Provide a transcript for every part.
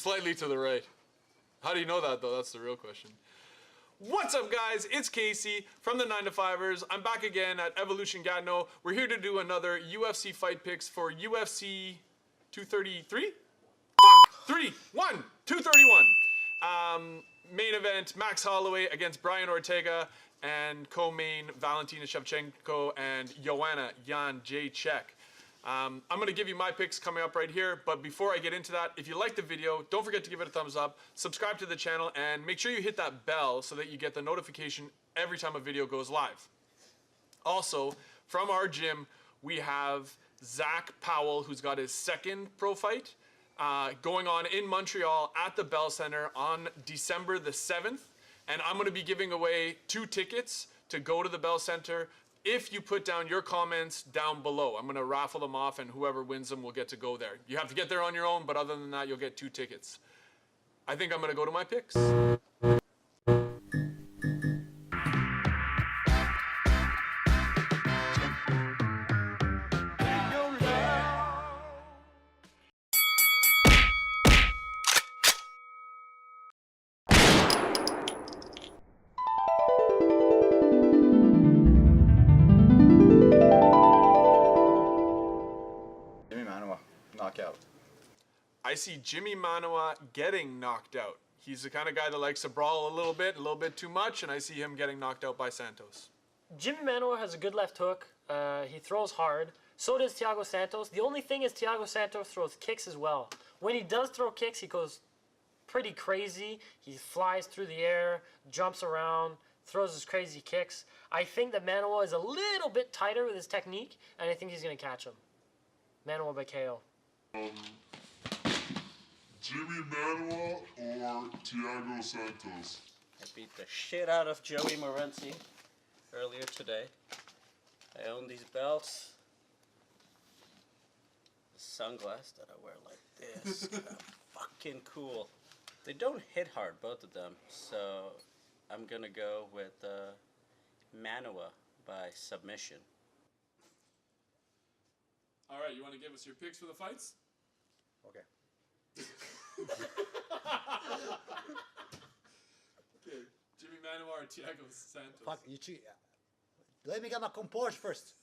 slightly to the right. How do you know that, though? That's the real question. What's up, guys? It's Casey from the 9 to 5ers. I'm back again at Evolution Gatineau. We're here to do another UFC fight picks for UFC 233? Fuck! 231. Main event, Max Holloway against Brian Ortega, and co-main, Valentina Shevchenko and Joanne Jacek. I'm going to give you my picks coming up right here, but before I get into that, if you like the video, don't forget to give it a thumbs up, subscribe to the channel, and make sure you hit that bell so that you get the notification every time a video goes live. Also, from our gym, we have Zach Powell, who's got his second pro fight, going on in Montreal at the Bell Center on December the 7th. And I'm going to be giving away 2 tickets to go to the Bell Center if you put down your comments down below. I'm going to raffle them off, and whoever wins them will get to go there. You have to get there on your own, but other than that, you'll get 2 tickets. I think I'm going to go to my picks. Knockout. I see Jimmy Manawa getting knocked out. He's the kind of guy that likes to brawl a little bit too much, and I see him getting knocked out by Santos. Jimmy Manawa has a good left hook. He throws hard. So does Thiago Santos. The only thing is Thiago Santos throws kicks as well. When he does throw kicks, he goes pretty crazy. He flies through the air, jumps around, throws his crazy kicks. I think that Manawa is a little bit tighter with his technique, and I think he's going to catch him. Manawa by KO. Jimmy Manawa or Thiago Santos? I beat the shit out of Joey Morency earlier today. I own these belts. The sunglasses that I wear like this. Fucking cool. They don't hit hard, both of them, so I'm gonna go with Manawa by submission. All right, you want to give us your picks for the fights? Okay. Okay, Jimmy Manawa or Thiago Santos? Fuck, you cheat. Let me get my composure first.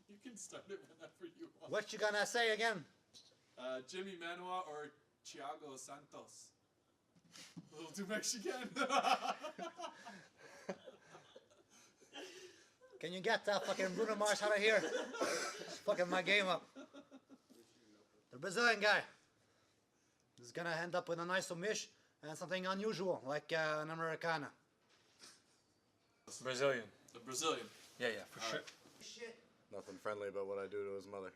You can start it whenever you want. What you gonna say again? Jimmy Manawa or Thiago Santos? A little too Mexican. Can you get that fucking Bruno Mars out of here? It's fucking my game up. The Brazilian guy is gonna end up with a nice submission and something unusual, like an Americana. Brazilian. The Brazilian. Yeah, for sure. Shit. Nothing friendly about what I do to his mother.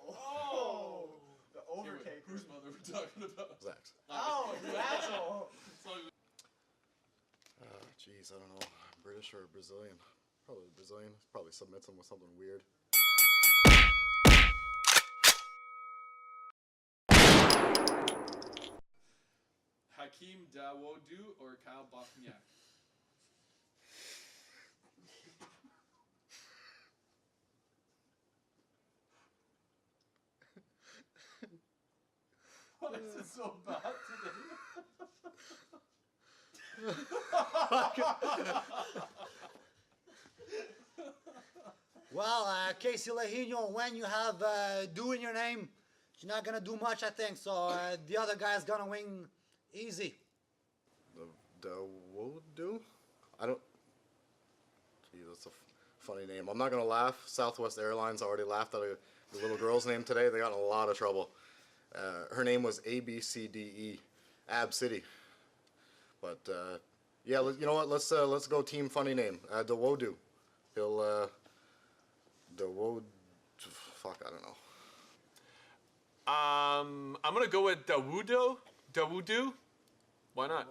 Oh, the overtake. Whose mother we're talking about? Zach's. Oh, you asshole. Jeez, I don't know. British or Brazilian? Probably Brazilian. Probably submits him with something weird. Hakeem, Dawodu, or Kalibniak? Why is it so bad today? Well, Casey Lehino, when you have do in your name, you're not gonna do much, I think. So the other guy's gonna win easy. The Dawodu? I don't... Gee, that's a funny name. I'm not gonna laugh. Southwest Airlines already laughed at the little girl's name today. They got in a lot of trouble. Her name was ABCDE, Ab City. But yeah, you know what? Let's go team funny name. Dawodu. He'll Dawodu. Fuck, I don't know. I'm gonna go with Dawodu. Dawodu. Why not?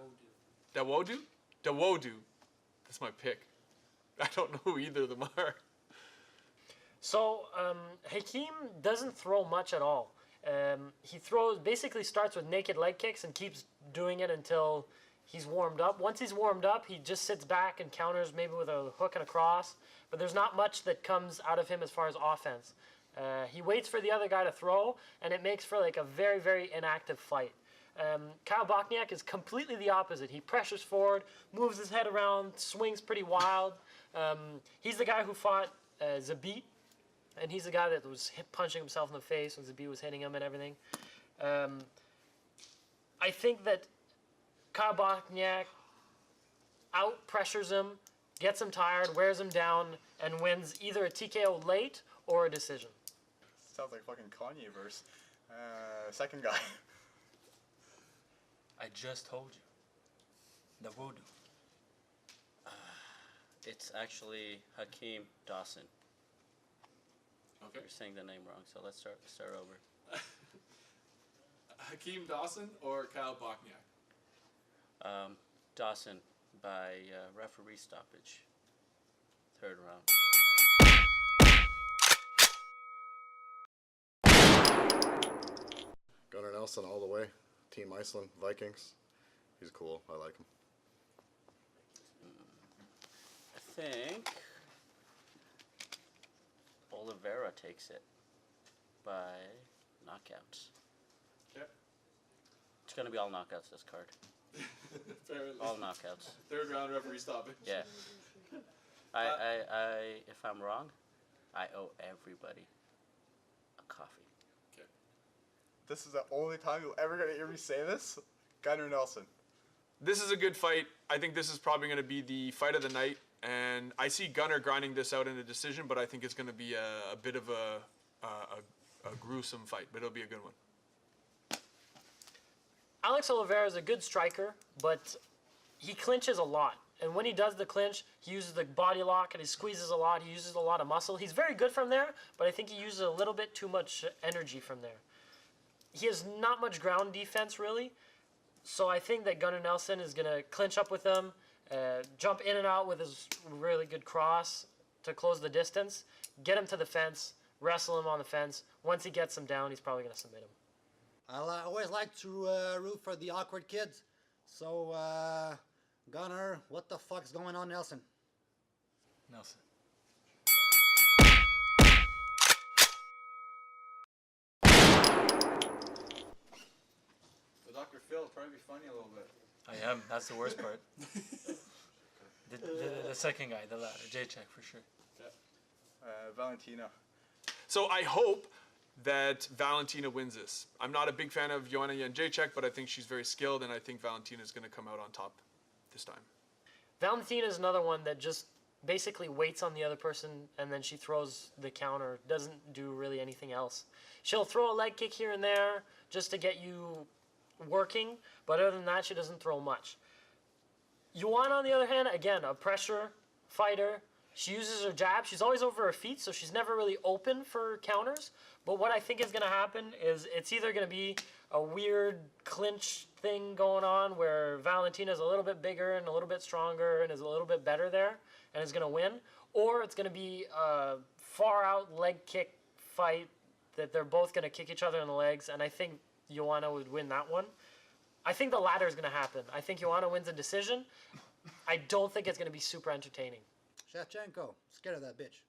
Dawodu. Dawodu. That's my pick. I don't know who either of them are. So Hakeem doesn't throw much at all. He basically starts with naked leg kicks and keeps doing it until he's warmed up. Once he's warmed up, he just sits back and counters maybe with a hook and a cross. But there's not much that comes out of him as far as offense. He waits for the other guy to throw, and it makes for like a very, very inactive fight. Kalibniak is completely the opposite. He pressures forward, moves his head around, swings pretty wild. He's the guy who fought Zabit, and he's the guy that was punching himself in the face when Zabit was hitting him and everything. I think that Kalibniak out-pressures him, gets him tired, wears him down, and wins either a TKO late or a decision. Sounds like fucking Kanye verse. Second guy. I just told you. Dawodu. It's actually Hakeem Dawson. Okay. You're saying the name wrong, so let's start over. Hakeem Dawson or Kalibniak? Dawson by referee stoppage. Third round. Gunnar Nelson all the way. Team Iceland, Vikings. He's cool. I like him. I think Oliveira takes it by knockouts. Okay. It's gonna be all knockouts this card. All knockouts. Third round referee stoppage. Yeah. If I'm wrong, I owe everybody a coffee. This is the only time you'll ever gonna hear me say this. Gunnar Nelson. This is a good fight. I think this is probably going to be the fight of the night, and I see Gunnar grinding this out in a decision, but I think it's going to be a bit of a gruesome fight, but it'll be a good one. Alex Oliveira is a good striker, but he clinches a lot. And when he does the clinch, he uses the body lock and he squeezes a lot. He uses a lot of muscle. He's very good from there, but I think he uses a little bit too much energy from there. He has not much ground defense, really. So I think that Gunnar Nelson is going to clinch up with him, jump in and out with his really good cross to close the distance, get him to the fence, wrestle him on the fence. Once he gets him down, he's probably going to submit him. I always like to root for the awkward kids. So, Gunnar, what the fuck's going on, Nelson? Nelson. The Dr. Phil will probably be funny a little bit. I am. That's the worst part. The second guy, the ladder. J-check for sure. Valentina. So I hope that Valentina wins this. I'm not a big fan of Joanne Jacek, but I think she's very skilled, and I think Valentina is going to come out on top this time. Valentina is another one that just basically waits on the other person, and then she throws the counter, doesn't do really anything else. She'll throw a leg kick here and there just to get you working, but other than that, she doesn't throw much. Joanne, on the other hand, again, a pressure fighter. She uses her jab. She's always over her feet, so she's never really open for counters. But what I think is going to happen is it's either going to be a weird clinch thing going on where Valentina's a little bit bigger and a little bit stronger and is a little bit better there and is going to win, or it's going to be a far-out leg kick fight that they're both going to kick each other in the legs, and I think Joanna would win that one. I think the latter is going to happen. I think Joanna wins a decision. I don't think it's going to be super entertaining. Shevchenko, scared of that bitch.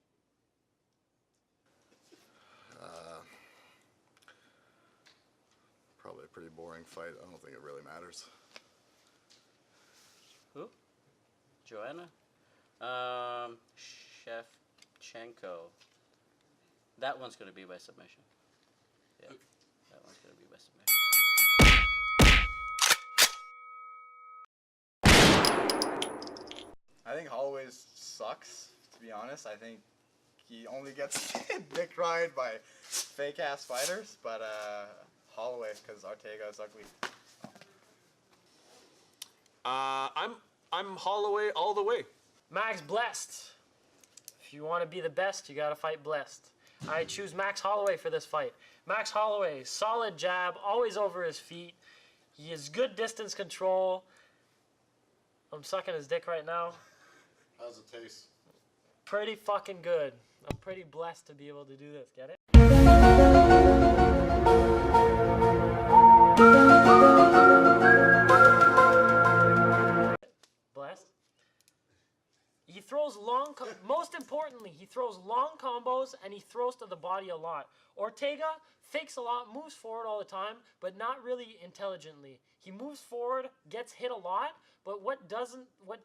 Probably a pretty boring fight. I don't think it really matters. Who? Joanna? Shevchenko. That one's going to be by submission. Yeah, that one's going to be by submission. I think Holloway sucks, to be honest. I think he only gets dick rided by fake ass fighters, but Holloway, because Ortega is ugly. I'm Holloway all the way. Max Blessed. If you want to be the best, you got to fight Blessed. I choose Max Holloway for this fight. Max Holloway, solid jab, always over his feet. He has good distance control. I'm sucking his dick right now. How's it taste? Pretty fucking good. I'm pretty blessed to be able to do this. Get it? Blessed. He throws long, most importantly, he throws long combos and he throws to the body a lot. Ortega fakes a lot, moves forward all the time, but not really intelligently. He moves forward, gets hit a lot, but what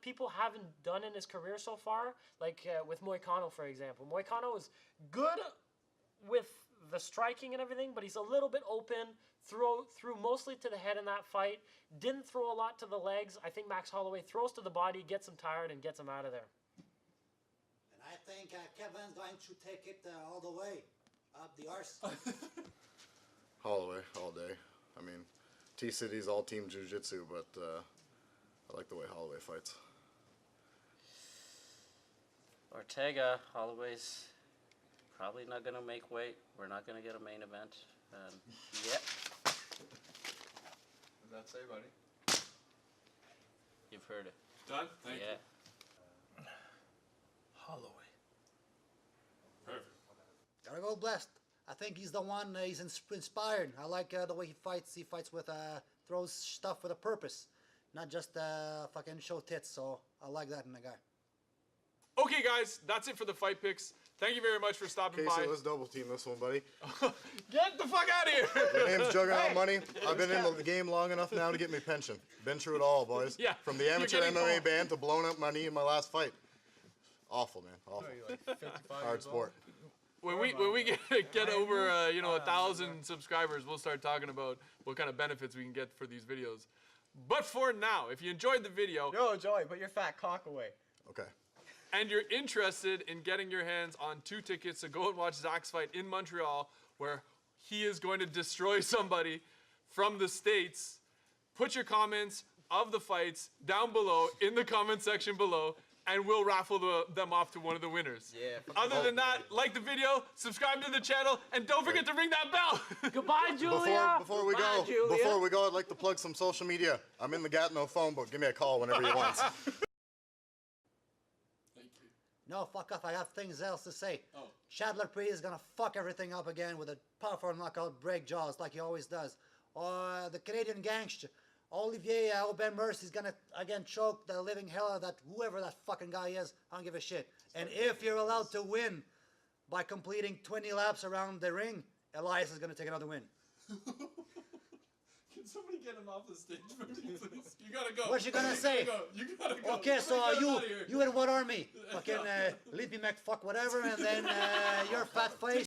people haven't done in his career so far, like with Moicano, for example. Moicano is good with the striking and everything, but he's a little bit open, threw mostly to the head in that fight, didn't throw a lot to the legs. I think Max Holloway throws to the body, gets him tired, and gets him out of there. And I think Kevin's going to take it all the way up the arse. Holloway all day. I mean, T-City's all team jiu-jitsu, but I like the way Holloway fights. Ortega, Holloway's probably not going to make weight. We're not going to get a main event. Yep. What does that say, buddy? You've heard it. Done? Thank you. Holloway. Perfect. Gotta go blessed. I think he's the one, he's inspired. I like the way he fights. He fights with, throws stuff with a purpose. Not just fucking show tits, so I like that in a guy. Okay, guys, that's it for the fight picks. Thank you very much for stopping Casey, by. let's double team this one, buddy. Get the fuck out of here! Your name's Juggernaut Money. I've been in the game long enough now to get me pension. Been through it all, boys. Yeah, From the you're amateur getting MMA pulled. ban to blown up money in my last fight. Awful, man. Awful. Like 55 Hard years sport. When we get over 1,000 subscribers, we'll start talking about what kind of benefits we can get for these videos. But for now, if you enjoyed the video Yo, Joey, put your fat cock away. Okay. and you're interested in getting your hands on 2 tickets to go and watch Zach's fight in Montreal, where he is going to destroy somebody from the States, put your comments of the fights down below in the comment section below, and we'll raffle them off to one of the winners. Yeah. Other than that, like the video, subscribe to the channel, and don't forget to ring that bell. Goodbye, Julia. Before we Goodbye, go, Julia. I'd like to plug some social media. I'm in the Gatineau phone book. Give me a call whenever you want. No, fuck off. I have things else to say. Oh. Chandler Pre is gonna fuck everything up again with a powerful knockout, break jaws like he always does. Or the Canadian gangster, Oliveira Aubin Mercy is gonna again choke the living hell out of that whoever that fucking guy is. I don't give a shit. And if you're allowed to win by completing 20 laps around the ring, Elias is gonna take another win. Can somebody get him off the stage for me, please? You gotta go. What you gonna say? You gotta go. Okay, so Get him you outta here. you in what army? Fucking Lippy McFuck whatever, and then your fat face.